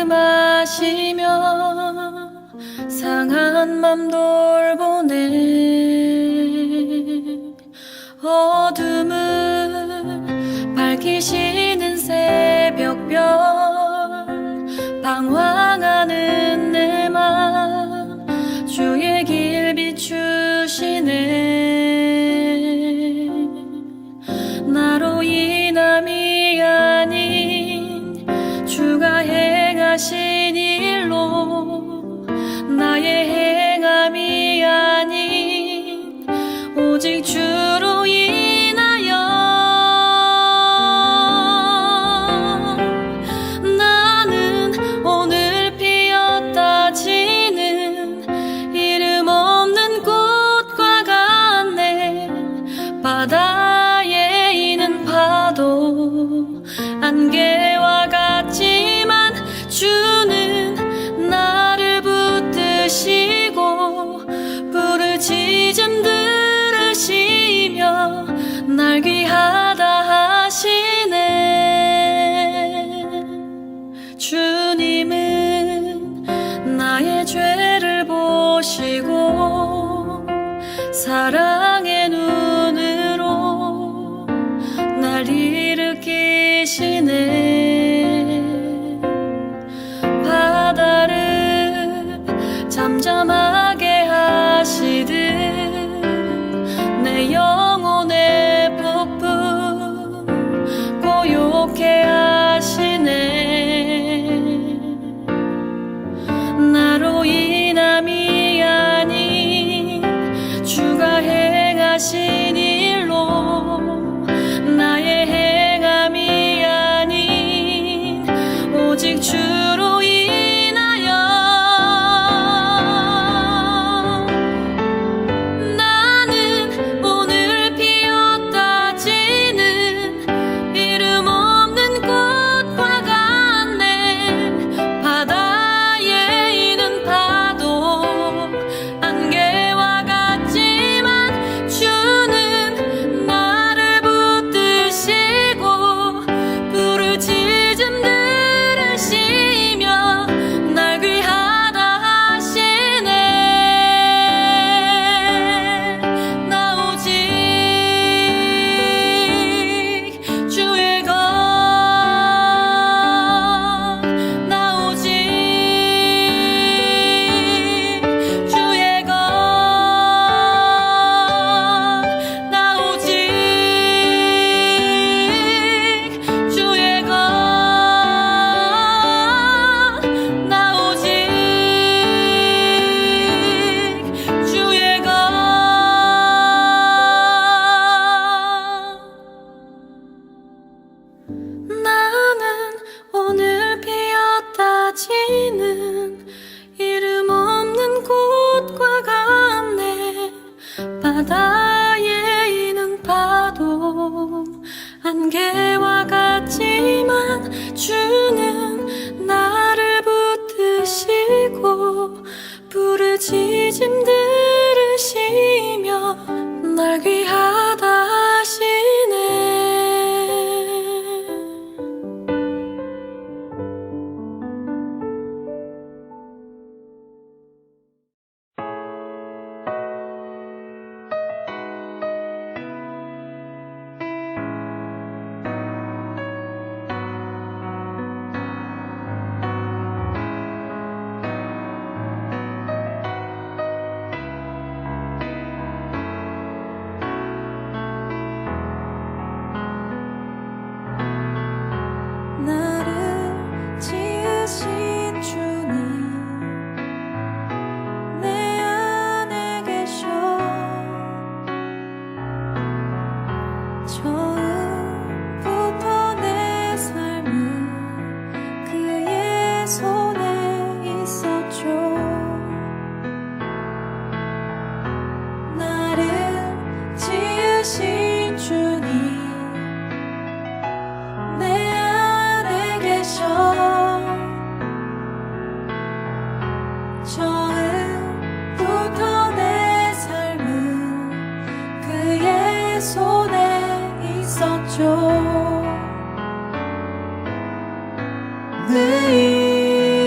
말씀하시며 상한 맘 돌보네. 어둠을 밝히시는 새벽별, 방황하는 내 맘 주의 길 비추시네. 나로 인함이 아닌 주가 행하신 일로, 나의 행함이 아닌 오직 주로 인하여 나는 오늘 피었다 지는 이름 없는 꽃과 같네. 바다에 있는 파도 안개와 같지만 주는 나를 붙드시고 부르짖음 들으시며 날 귀하다 하시네. 주님은 나의 죄를 보시고 사랑의 눈으로 날 일으키시네. 바다를 잠잠하게 하시듯 내 영혼의 폭풍 고요케 하시네. 나로 인함이 아닌 주가 행하신 일로, 나의 행함이 아닌 오직 주로 인하여 나는 오늘 피었다 지는 이름 없는 꽃과 같네. 바다에 있는 파도 안개와 같지만 주는 나를 붙드시고 부르짖음 들으시며 날 귀하다 하시네. 나 오직 주의 것, 나 오직 주의 것, 나 오직 주의 것, 나 오직 주의 것. 나는 오늘 피었다 지는 이름 없는 꽃과 같네. 바다에 있는 파도 안개와 같지만 주는 나를 붙드시고 부르짖음 들으시며 날 귀하다 하시네. 나를 지으신 주님 내 안에 계셔. 처음부터 내 삶은 그의 손에 있었죠. 나를 지으신 주님 내 안에 계셔. 처음부터 내 삶은 그의 손에 있었죠. 내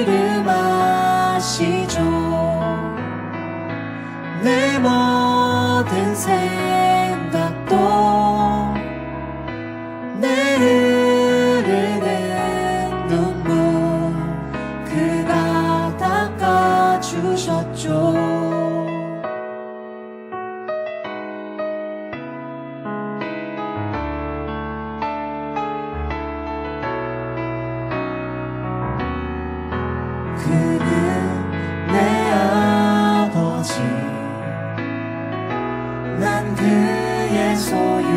그는 내 아버지, 난 그의 소유.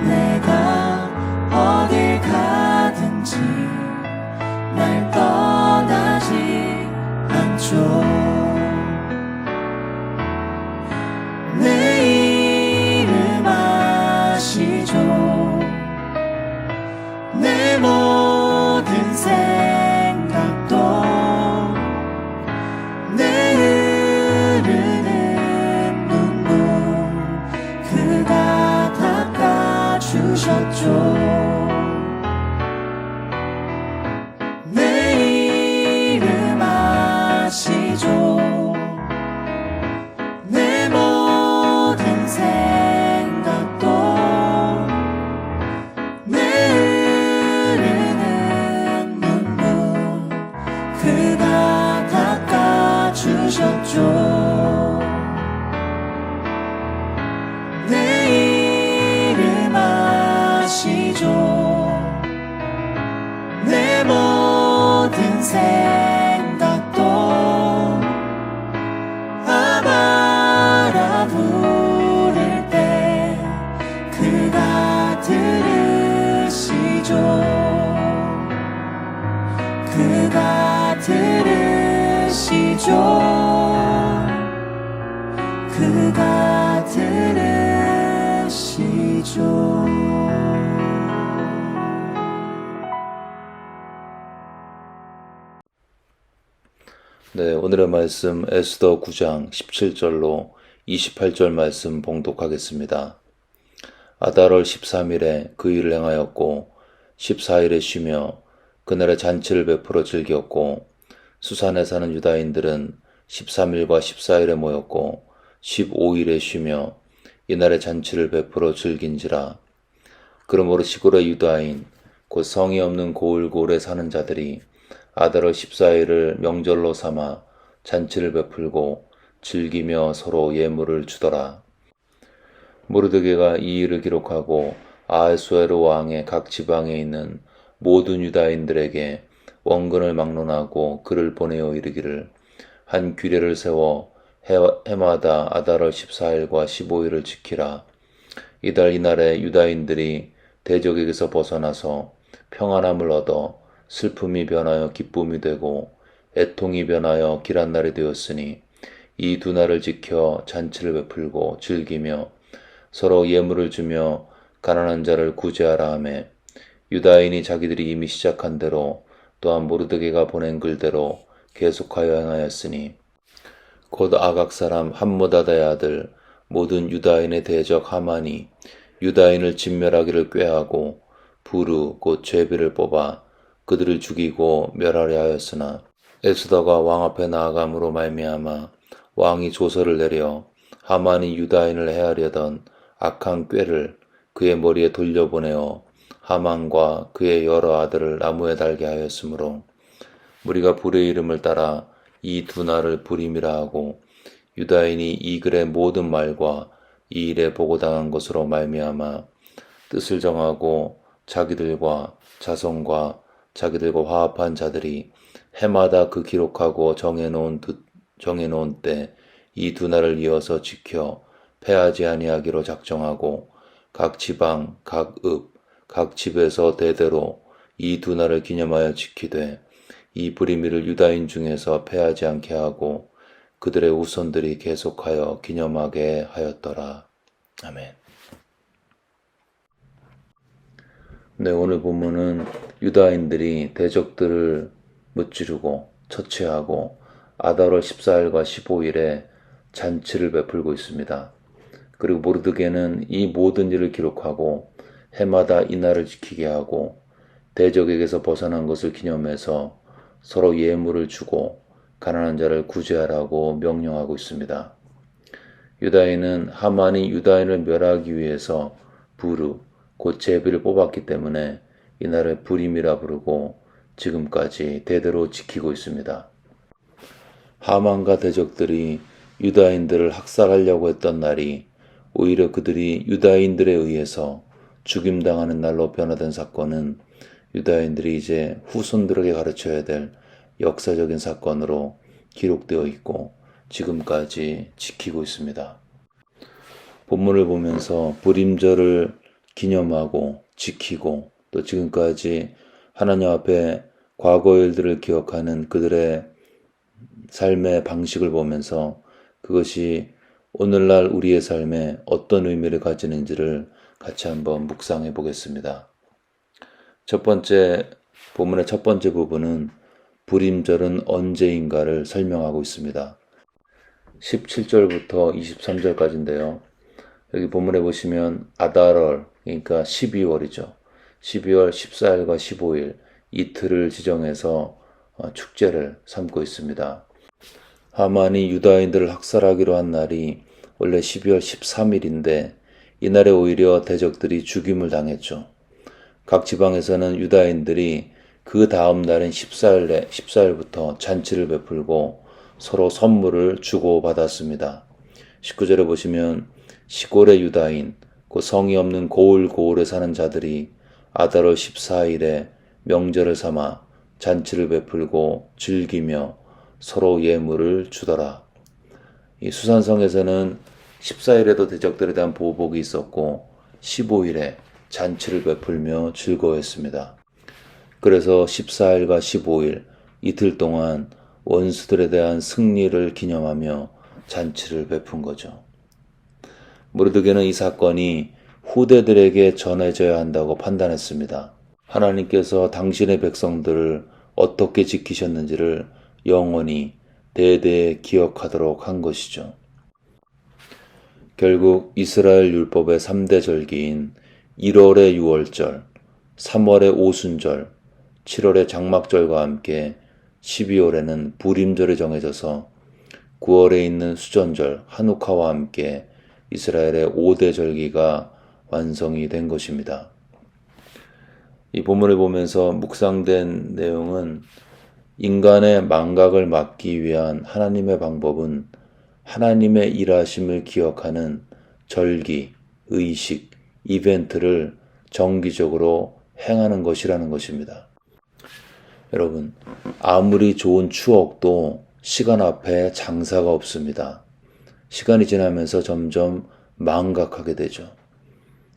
내가 어딜 가든지 날 떠나지 않죠. 내 이름 아시죠. 내 모든 생각도 내 흐르는 눈물 그가 닦아주셨죠. 내 이름 아시죠. 내 모든 생각도 내 흐르는 눈물 그가 닦아주셨죠. 내 이름 아시죠. 내 모든 생각도 아바라 부를 때 그가 들으시죠. 그가 들으시죠. 그가 들으시죠. 네, 오늘의 말씀 에스더 9장 17절로 28절 말씀 봉독하겠습니다. 아달월 13일에 그 일을 행하였고 14일에 쉬며 그날에 잔치를 베풀어 즐겼고 수산에 사는 유다인들은 13일과 14일에 모였고 15일에 쉬며 이날에 잔치를 베풀어 즐긴지라. 그러므로 시골의 유다인 곧 성이 없는 고을고을에 사는 자들이 아달월 14일을 명절로 삼아 잔치를 베풀고 즐기며 서로 예물을 주더라. 모르드게가 이 일을 기록하고 아하수에로 왕의 각 지방에 있는 모든 유다인들에게 원근을 막론하고 글을 보내어 이르기를 한 규례를 세워 해마다 아달월 14일과 15일을 지키라. 이날에 유다인들이 대적에게서 벗어나서 평안함을 얻어 슬픔이 변하여 기쁨이 되고 애통이 변하여 길한 날이 되었으니 이 두 날을 지켜 잔치를 베풀고 즐기며 서로 예물을 주며 가난한 자를 구제하라 하매 유다인이 자기들이 이미 시작한 대로 또한 모르드게가 보낸 글대로 계속하여 행하였으니 곧 아각 사람 함므다다의 아들 모든 유다인의 대적 하만이 유다인을 진멸하기를 꾀하고 부르 곧 제비를 뽑아 그들을 죽이고 멸하려 하였으나 에스더가 왕 앞에 나아감으로 말미암아 왕이 조서를 내려 하만이 유다인을 해하려던 악한 꾀를 그의 머리에 돌려보내어 하만과 그의 여러 아들을 나무에 달게 하였으므로 무리가 불의 이름을 따라 이 두 날을 불임이라 하고 유다인이 이 글의 모든 말과 이 일에 보고당한 것으로 말미암아 뜻을 정하고 자기들과 자손과 자기들과 화합한 자들이 해마다 그 기록하고 정해놓은 때 이 두 날을 이어서 지켜 패하지 아니하기로 작정하고 각 지방, 각 읍, 각 집에서 대대로 이 두 날을 기념하여 지키되 이 불임일을 유다인 중에서 패하지 않게 하고 그들의 후손들이 계속하여 기념하게 하였더라. 아멘. 네, 오늘 본문은 유다인들이 대적들을 무찌르고 처치하고 아달월 14일과 15일에 잔치를 베풀고 있습니다. 그리고 모르드게는 이 모든 일을 기록하고 해마다 이날을 지키게 하고 대적에게서 벗어난 것을 기념해서 서로 예물을 주고 가난한 자를 구제하라고 명령하고 있습니다. 유다인은 하만이 유다인을 멸하기 위해서 부르 곧 제비를 뽑았기 때문에 이날을 불임이라 부르고 지금까지 대대로 지키고 있습니다. 하만과 대적들이 유다인들을 학살하려고 했던 날이 오히려 그들이 유다인들에 의해서 죽임당하는 날로 변화된 사건은 유다인들이 이제 후손들에게 가르쳐야 될 역사적인 사건으로 기록되어 있고 지금까지 지키고 있습니다. 본문을 보면서 불임절을 기념하고 지키고 또 지금까지 하나님 앞에 과거 일들을 기억하는 그들의 삶의 방식을 보면서 그것이 오늘날 우리의 삶에 어떤 의미를 가지는지를 같이 한번 묵상해 보겠습니다. 본문의 첫 번째 부분은 불임절은 언제인가를 설명하고 있습니다. 17절부터 23절까지인데요. 여기 본문에 보시면 아달월, 그러니까 12월이죠. 12월 14일과 15일 이틀을 지정해서 축제를 삼고 있습니다. 하만이 유다인들을 학살하기로 한 날이 원래 12월 13일인데 이날에 오히려 대적들이 죽임을 당했죠. 각 지방에서는 유다인들이 그 다음 날인 14일부터 잔치를 베풀고 서로 선물을 주고받았습니다. 19절에 보시면 시골의 유다인, 그 성이 없는 고을고을에 사는 자들이 아달월 14일에 명절을 삼아 잔치를 베풀고 즐기며 서로 예물을 주더라. 이 수산성에서는 14일에도 대적들에 대한 보복이 있었고 15일에 잔치를 베풀며 즐거워했습니다. 그래서 14일과 15일 이틀 동안 원수들에 대한 승리를 기념하며 잔치를 베푼 거죠. 모르드게는 이 사건이 후대들에게 전해져야 한다고 판단했습니다. 하나님께서 당신의 백성들을 어떻게 지키셨는지를 영원히 대대에 기억하도록 한 것이죠. 결국 이스라엘 율법의 3대 절기인 1월의 유월절, 3월의 오순절, 7월의 장막절과 함께 12월에는 불임절이 정해져서 9월에 있는 수전절, 하누카와 함께 이스라엘의 5대 절기가 완성이 된 것입니다. 이 본문을 보면서 묵상된 내용은 인간의 망각을 막기 위한 하나님의 방법은 하나님의 일하심을 기억하는 절기, 의식, 이벤트를 정기적으로 행하는 것이라는 것입니다. 여러분, 아무리 좋은 추억도 시간 앞에 장사가 없습니다. 시간이 지나면서 점점 망각하게 되죠.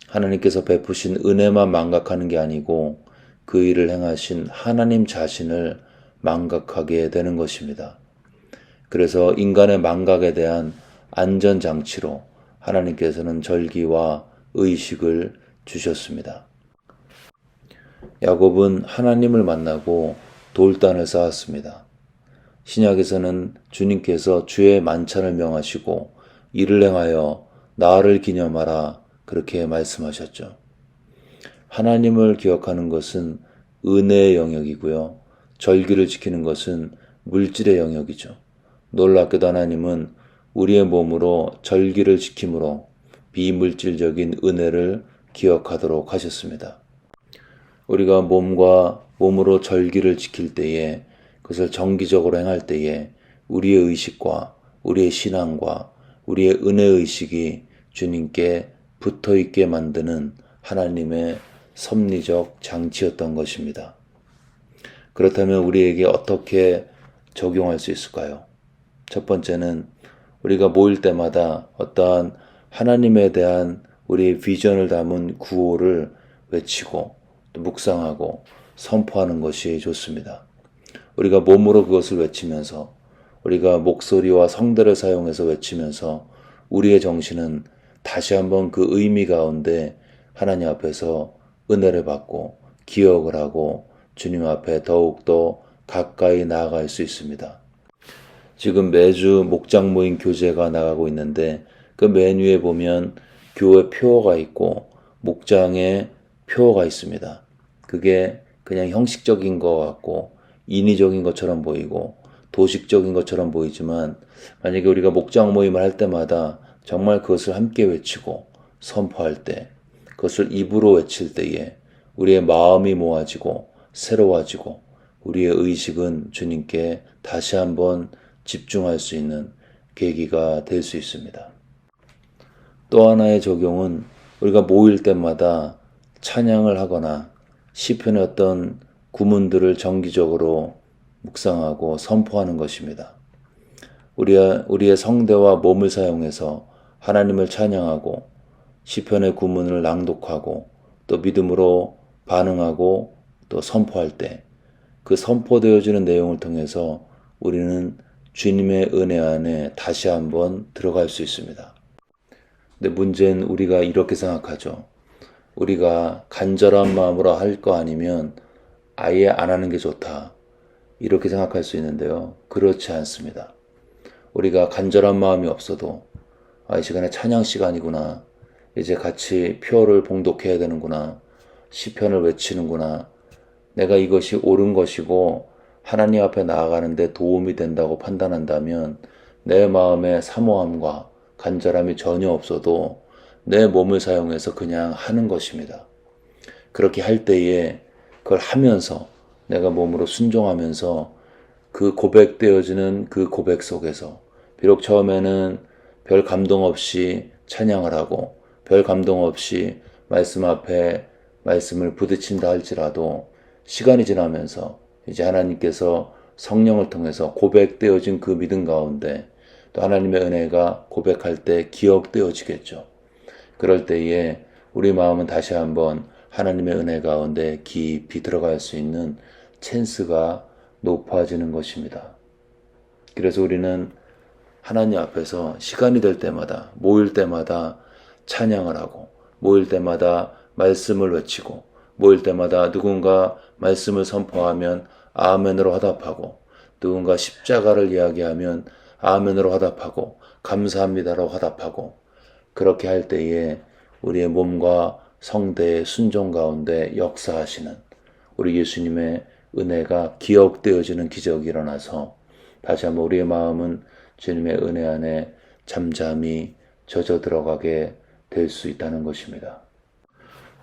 하나님께서 베푸신 은혜만 망각하는 게 아니고 그 일을 행하신 하나님 자신을 망각하게 되는 것입니다. 그래서 인간의 망각에 대한 안전장치로 하나님께서는 절기와 의식을 주셨습니다. 야곱은 하나님을 만나고 돌단을 쌓았습니다. 신약에서는 주님께서 주의 만찬을 명하시고 이를 행하여 나를 기념하라 그렇게 말씀하셨죠. 하나님을 기억하는 것은 은혜의 영역이고요. 절기를 지키는 것은 물질의 영역이죠. 놀랍게도 하나님은 우리의 몸으로 절기를 지킴으로 비물질적인 은혜를 기억하도록 하셨습니다. 우리가 몸으로 절기를 지킬 때에 그것을 정기적으로 행할 때에 우리의 의식과 우리의 신앙과 우리의 은혜의식이 주님께 붙어있게 만드는 하나님의 섭리적 장치였던 것입니다. 그렇다면 우리에게 어떻게 적용할 수 있을까요? 첫 번째는 우리가 모일 때마다 어떠한 하나님에 대한 우리의 비전을 담은 구호를 외치고 또 묵상하고 선포하는 것이 좋습니다. 우리가 몸으로 그것을 외치면서 우리가 목소리와 성대를 사용해서 외치면서 우리의 정신은 다시 한번 그 의미 가운데 하나님 앞에서 은혜를 받고 기억을 하고 주님 앞에 더욱더 가까이 나아갈 수 있습니다. 지금 매주 목장 모임 교제가 나가고 있는데 그 메뉴에 보면 교회 표어가 있고 목장에 표어가 있습니다. 그게 그냥 형식적인 것 같고 인위적인 것처럼 보이고 도식적인 것처럼 보이지만 만약에 우리가 목장 모임을 할 때마다 정말 그것을 함께 외치고 선포할 때 그것을 입으로 외칠 때에 우리의 마음이 모아지고 새로워지고 우리의 의식은 주님께 다시 한번 집중할 수 있는 계기가 될 수 있습니다. 또 하나의 적용은 우리가 모일 때마다 찬양을 하거나 시편의 어떤 구문들을 정기적으로 묵상하고 선포하는 것입니다. 우리의 성대와 몸을 사용해서 하나님을 찬양하고 시편의 구문을 낭독하고 또 믿음으로 반응하고 또 선포할 때 그 선포되어지는 내용을 통해서 우리는 주님의 은혜 안에 다시 한번 들어갈 수 있습니다. 근데 문제는 우리가 이렇게 생각하죠. 우리가 간절한 마음으로 할 거 아니면 아예 안 하는 게 좋다. 이렇게 생각할 수 있는데요. 그렇지 않습니다. 우리가 간절한 마음이 없어도 이 시간에 찬양 시간이구나. 이제 같이 표를 봉독해야 되는구나. 시편을 외치는구나. 내가 이것이 옳은 것이고 하나님 앞에 나아가는데 도움이 된다고 판단한다면 내 마음에 사모함과 간절함이 전혀 없어도 내 몸을 사용해서 그냥 하는 것입니다. 그렇게 할 때에 그걸 하면서 내가 몸으로 순종하면서 그 고백되어지는 그 고백 속에서 비록 처음에는 별 감동 없이 찬양을 하고 별 감동 없이 말씀 앞에 말씀을 부딪힌다 할지라도 시간이 지나면서 이제 하나님께서 성령을 통해서 고백되어진 그 믿음 가운데 또 하나님의 은혜가 고백할 때 기억되어지겠죠. 그럴 때에 우리 마음은 다시 한번 하나님의 은혜 가운데 깊이 들어갈 수 있는 찬스가 높아지는 것입니다. 그래서 우리는 하나님 앞에서 시간이 될 때마다 모일 때마다 찬양을 하고 모일 때마다 말씀을 외치고 모일 때마다 누군가 말씀을 선포하면 아멘으로 화답하고 누군가 십자가를 이야기하면 아멘으로 화답하고 감사합니다로 화답하고 그렇게 할 때에 우리의 몸과 성대의 순종 가운데 역사하시는 우리 예수님의 은혜가 기억되어지는 기적이 일어나서 다시 한번 우리의 마음은 주님의 은혜 안에 잠잠히 젖어 들어가게 될 수 있다는 것입니다.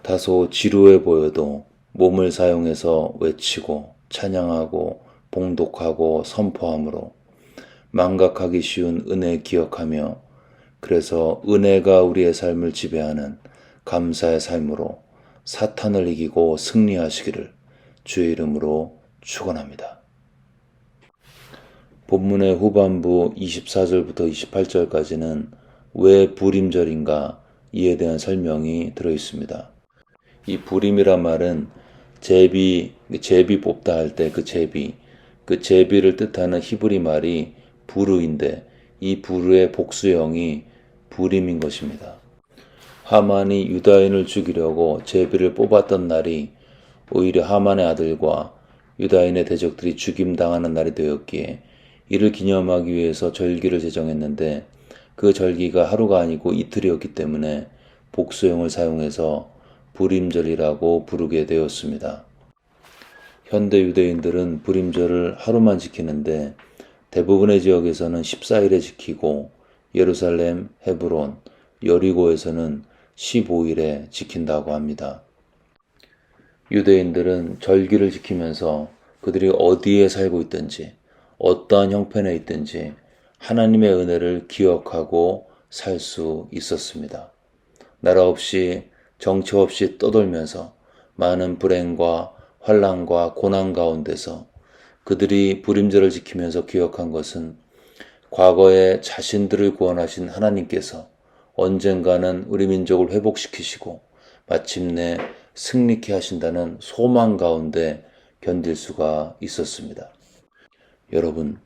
다소 지루해 보여도 몸을 사용해서 외치고 찬양하고 봉독하고 선포함으로 망각하기 쉬운 은혜 기억하며 그래서 은혜가 우리의 삶을 지배하는 감사의 삶으로 사탄을 이기고 승리하시기를 주의 이름으로 축원합니다. 본문의 후반부 24절부터 28절까지는 왜 불임절인가 이에 대한 설명이 들어 있습니다. 이 불임이란 말은 제비 뽑다 할 때 그 제비를 뜻하는 히브리 말이 부르인데 이 부르의 복수형이 불임인 것입니다. 하만이 유다인을 죽이려고 제비를 뽑았던 날이 오히려 하만의 아들과 유다인의 대적들이 죽임당하는 날이 되었기에 이를 기념하기 위해서 절기를 제정했는데 그 절기가 하루가 아니고 이틀이었기 때문에 복수형을 사용해서 불임절이라고 부르게 되었습니다. 현대 유대인들은 불임절을 하루만 지키는데 대부분의 지역에서는 14일에 지키고 예루살렘, 헤브론, 여리고에서는 15일에 지킨다고 합니다. 유대인들은 절기를 지키면서 그들이 어디에 살고 있든지 어떠한 형편에 있든지 하나님의 은혜를 기억하고 살 수 있었습니다. 나라 없이 정처 없이 떠돌면서 많은 불행과 환난과 고난 가운데서 그들이 불임절을 지키면서 기억한 것은 과거에 자신들을 구원하신 하나님께서 언젠가는 우리 민족을 회복시키시고 마침내 승리케 하신다는 소망 가운데 견딜 수가 있었습니다. 여러분,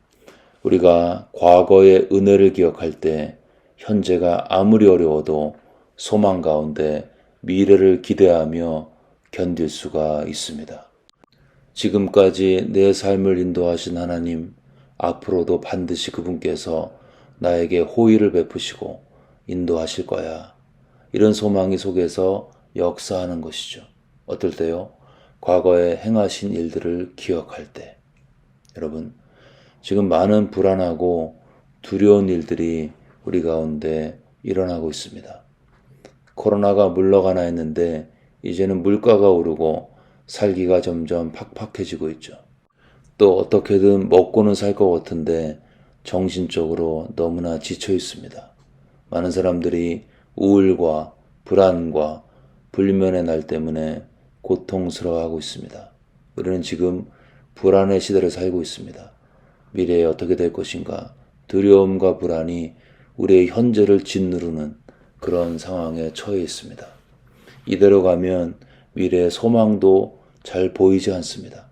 우리가 과거의 은혜를 기억할 때 현재가 아무리 어려워도 소망 가운데 미래를 기대하며 견딜 수가 있습니다. 지금까지 내 삶을 인도하신 하나님, 앞으로도 반드시 그분께서 나에게 호의를 베푸시고 인도하실 거야. 이런 소망이 속에서 역사하는 것이죠. 어떨 때요? 과거에 행하신 일들을 기억할 때. 여러분, 지금 많은 불안하고 두려운 일들이 우리 가운데 일어나고 있습니다. 코로나가 물러가나 했는데 이제는 물가가 오르고 살기가 점점 팍팍해지고 있죠. 또 어떻게든 먹고는 살 것 같은데 정신적으로 너무나 지쳐 있습니다. 많은 사람들이 우울과 불안과 불면의 날 때문에 고통스러워하고 있습니다. 우리는 지금 불안의 시대를 살고 있습니다. 미래에 어떻게 될 것인가 두려움과 불안이 우리의 현재를 짓누르는 그런 상황에 처해 있습니다. 이대로 가면 미래의 소망도 잘 보이지 않습니다.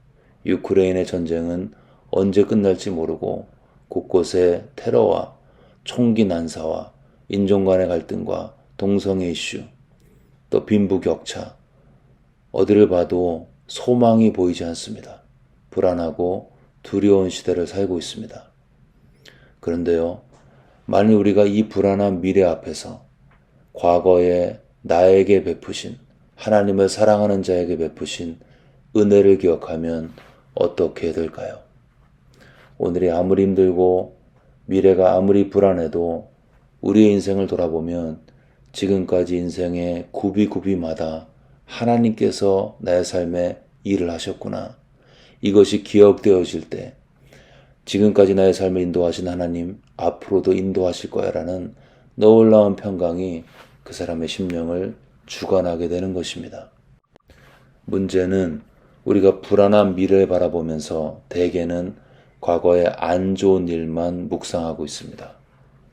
유크레인의 전쟁은 언제 끝날지 모르고 곳곳에 테러와 총기 난사와 인종 간의 갈등과 동성애 이슈, 또 빈부격차, 어디를 봐도 소망이 보이지 않습니다. 불안하고 두려운 시대를 살고 있습니다. 그런데요, 만일 우리가 이 불안한 미래 앞에서 과거에 나에게 베푸신, 하나님을 사랑하는 자에게 베푸신 은혜를 기억하면 어떻게 될까요? 오늘이 아무리 힘들고 미래가 아무리 불안해도 우리의 인생을 돌아보면 지금까지 인생의 구비구비마다 하나님께서 나의 삶에 일을 하셨구나. 이것이 기억되어질 때 지금까지 나의 삶을 인도하신 하나님 앞으로도 인도하실 거야 라는 놀라운 평강이 그 사람의 심령을 주관하게 되는 것입니다. 문제는 우리가 불안한 미래를 바라보면서 대개는 과거의 안 좋은 일만 묵상하고 있습니다.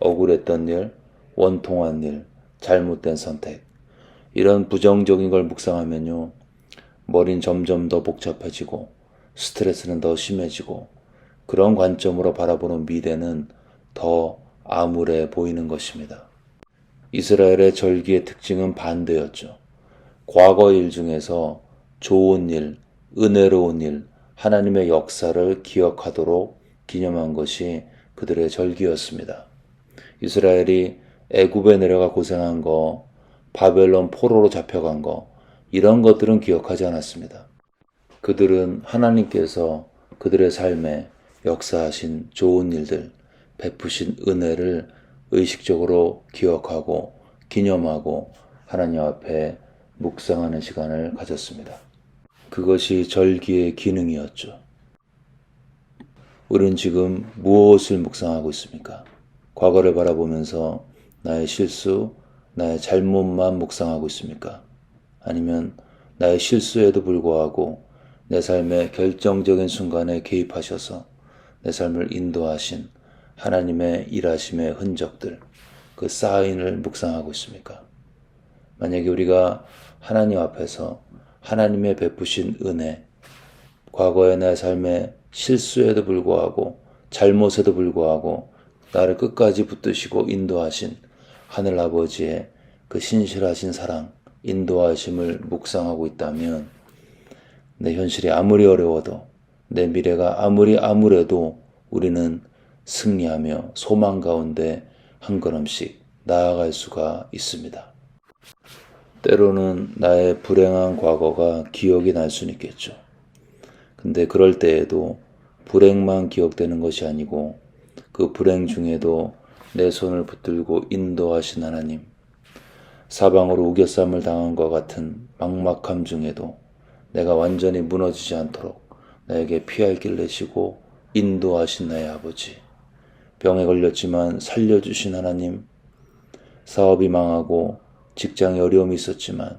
억울했던 일, 원통한 일, 잘못된 선택, 이런 부정적인 걸 묵상하면요, 머리는 점점 더 복잡해지고 스트레스는 더 심해지고 그런 관점으로 바라보는 미래는 더 암울해 보이는 것입니다. 이스라엘의 절기의 특징은 반대였죠. 과거 일 중에서 좋은 일, 은혜로운 일, 하나님의 역사를 기억하도록 기념한 것이 그들의 절기였습니다. 이스라엘이 애굽에 내려가 고생한 거, 바벨론 포로로 잡혀간 거, 이런 것들은 기억하지 않았습니다. 그들은 하나님께서 그들의 삶에 역사하신 좋은 일들, 베푸신 은혜를 의식적으로 기억하고 기념하고 하나님 앞에 묵상하는 시간을 가졌습니다. 그것이 절기의 기능이었죠. 우리는 지금 무엇을 묵상하고 있습니까? 과거를 바라보면서 나의 실수, 나의 잘못만 묵상하고 있습니까? 아니면 나의 실수에도 불구하고 내 삶의 결정적인 순간에 개입하셔서 내 삶을 인도하신 하나님의 일하심의 흔적들, 그 사인을 묵상하고 있습니까? 만약에 우리가 하나님 앞에서 하나님의 베푸신 은혜, 과거의 내 삶의 실수에도 불구하고 잘못에도 불구하고 나를 끝까지 붙드시고 인도하신 하늘 아버지의 그 신실하신 사랑, 인도하심을 묵상하고 있다면 내 현실이 아무리 어려워도 내 미래가 아무리 암울해도 우리는 승리하며 소망 가운데 한 걸음씩 나아갈 수가 있습니다. 때로는 나의 불행한 과거가 기억이 날 수는 있겠죠. 근데 그럴 때에도 불행만 기억되는 것이 아니고 그 불행 중에도 내 손을 붙들고 인도하신 하나님, 사방으로 우겨쌈을 당한 것 같은 막막함 중에도 내가 완전히 무너지지 않도록 나에게 피할 길 내시고 인도하신 나의 아버지, 병에 걸렸지만 살려주신 하나님, 사업이 망하고 직장에 어려움이 있었지만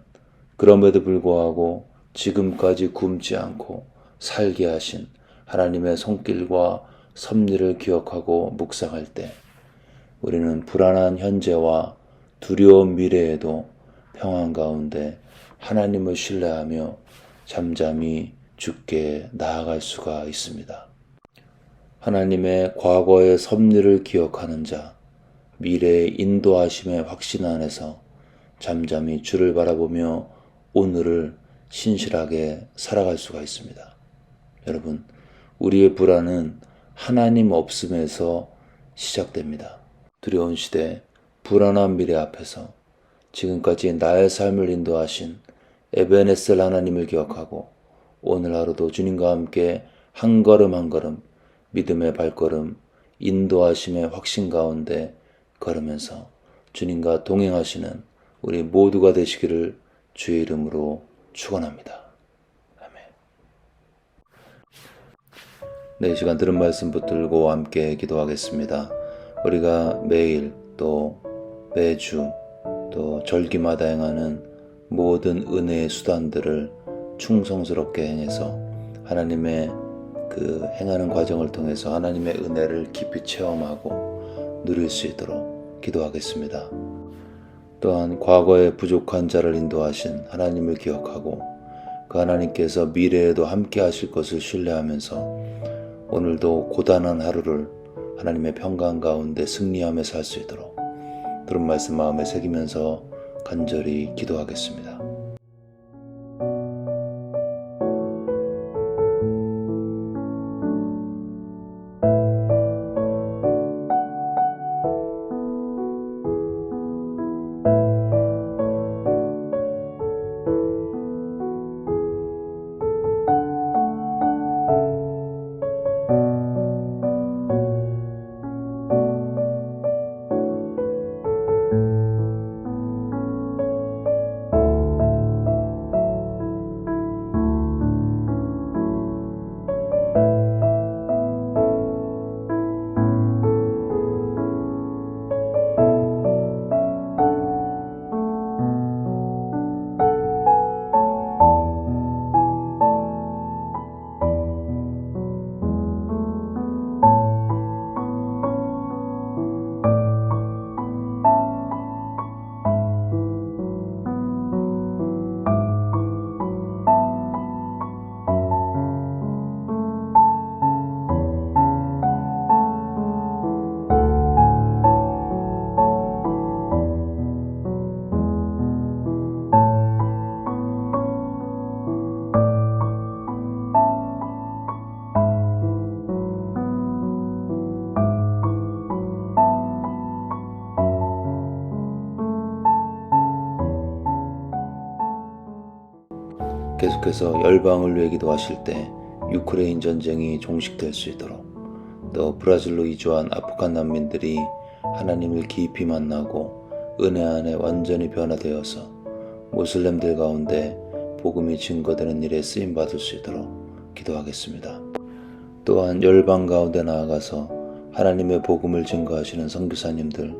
그럼에도 불구하고 지금까지 굶지 않고 살게 하신 하나님의 손길과 섭리를 기억하고 묵상할 때 우리는 불안한 현재와 두려운 미래에도 평안 가운데 하나님을 신뢰하며 잠잠히 주께 나아갈 수가 있습니다. 하나님의 과거의 섭리를 기억하는 자, 미래의 인도하심의 확신 안에서 잠잠히 주를 바라보며 오늘을 신실하게 살아갈 수가 있습니다. 여러분, 우리의 불안은 하나님 없음에서 시작됩니다. 두려운 시대, 불안한 미래 앞에서 지금까지 나의 삶을 인도하신 에베네셀 하나님을 기억하고 오늘 하루도 주님과 함께 한 걸음 한 걸음 믿음의 발걸음, 인도하심의 확신 가운데 걸으면서 주님과 동행하시는 우리 모두가 되시기를 주의 이름으로 축원합니다. 아멘. 이 시간 들은 말씀 붙들고 함께 기도하겠습니다. 우리가 매일 또 매주 또 절기마다 행하는 모든 은혜의 수단들을 충성스럽게 행해서 하나님의 그 행하는 과정을 통해서 하나님의 은혜를 깊이 체험하고 누릴 수 있도록 기도하겠습니다. 또한 과거에 부족한 자를 인도하신 하나님을 기억하고 그 하나님께서 미래에도 함께 하실 것을 신뢰하면서 오늘도 고단한 하루를 하나님의 평강 가운데 승리하며 살 수 있도록 들은 말씀 마음에 새기면서 간절히 기도하겠습니다. 계속해서 열방을 위해 기도하실 때 유크레인 전쟁이 종식될 수 있도록 또 브라질로 이주한 아프간 난민들이 하나님을 깊이 만나고 은혜 안에 완전히 변화되어서 모슬렘들 가운데 복음이 증거되는 일에 쓰임받을 수 있도록 기도하겠습니다. 또한 열방 가운데 나아가서 하나님의 복음을 증거하시는 선교사님들,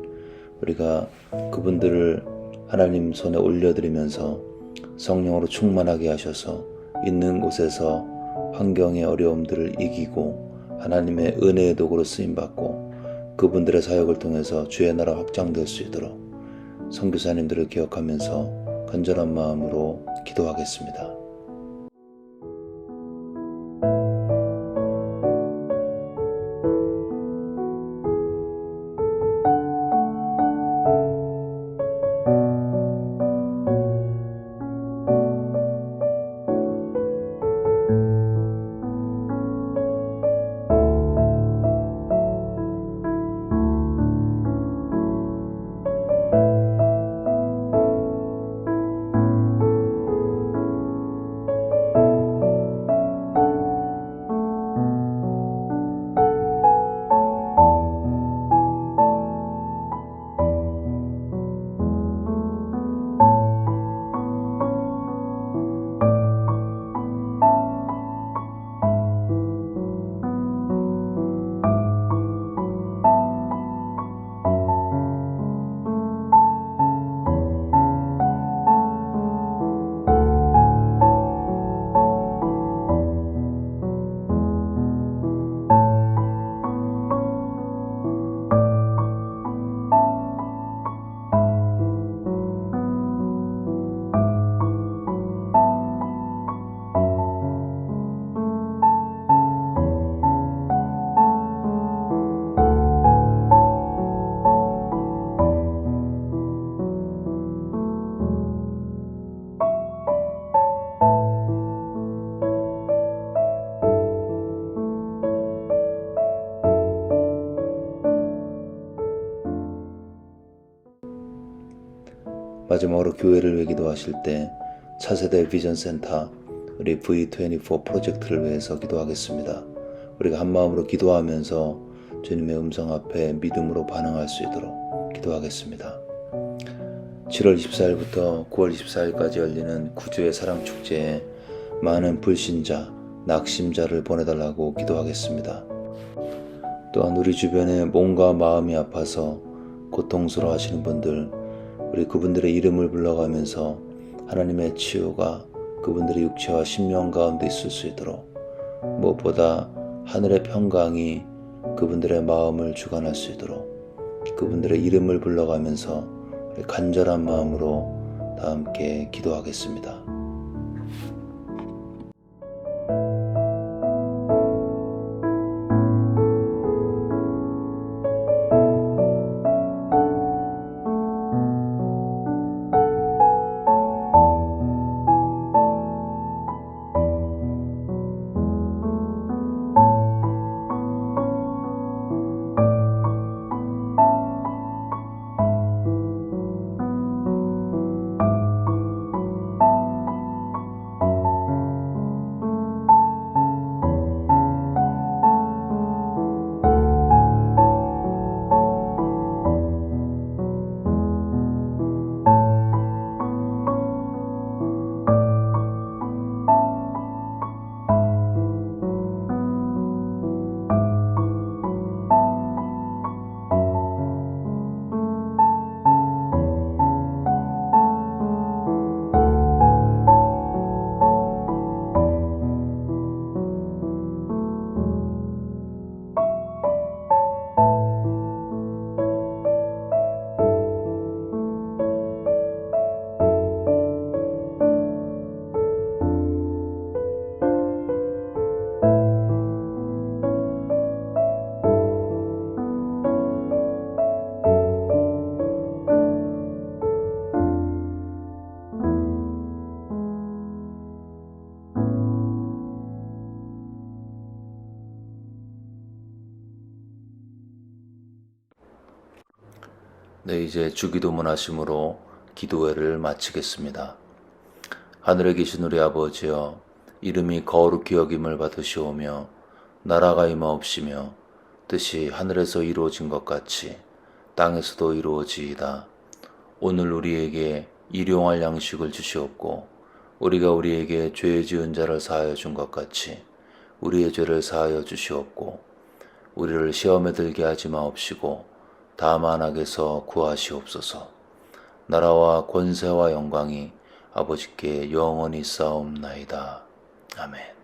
우리가 그분들을 하나님 손에 올려드리면서 성령으로 충만하게 하셔서 있는 곳에서 환경의 어려움들을 이기고 하나님의 은혜의 도구로 쓰임받고 그분들의 사역을 통해서 주의 나라 확장될 수 있도록 선교사님들을 기억하면서 간절한 마음으로 기도하겠습니다. 마지막으로 교회를 위해 기도하실 때 차세대 비전센터 우리 V24 프로젝트를 위해서 기도하겠습니다. 우리가 한마음으로 기도하면서 주님의 음성 앞에 믿음으로 반응할 수 있도록 기도하겠습니다. 7월 24일부터 9월 24일까지 열리는 구주의 사랑축제에 많은 불신자 낙심자를 보내달라고 기도하겠습니다. 또한 우리 주변에 몸과 마음이 아파서 고통스러워 하시는 분들, 우리 그분들의 이름을 불러가면서 하나님의 치유가 그분들의 육체와 심령 가운데 있을 수 있도록, 무엇보다 하늘의 평강이 그분들의 마음을 주관할 수 있도록 그분들의 이름을 불러가면서 간절한 마음으로 다 함께 기도하겠습니다. 네, 이제 주기도문 하심으로 기도회를 마치겠습니다. 하늘에 계신 우리 아버지여, 이름이 거룩히 여김을 받으시오며 나라가 임하옵시며 뜻이 하늘에서 이루어진 것 같이 땅에서도 이루어지이다. 오늘 우리에게 일용할 양식을 주시옵고 우리가 우리에게 죄 지은 자를 사하여 준 것 같이 우리의 죄를 사하여 주시옵고 우리를 시험에 들게 하지 마옵시고 다만 악에서 구하시옵소서. 나라와 권세와 영광이 아버지께 영원히 쌓옵나이다. 아멘.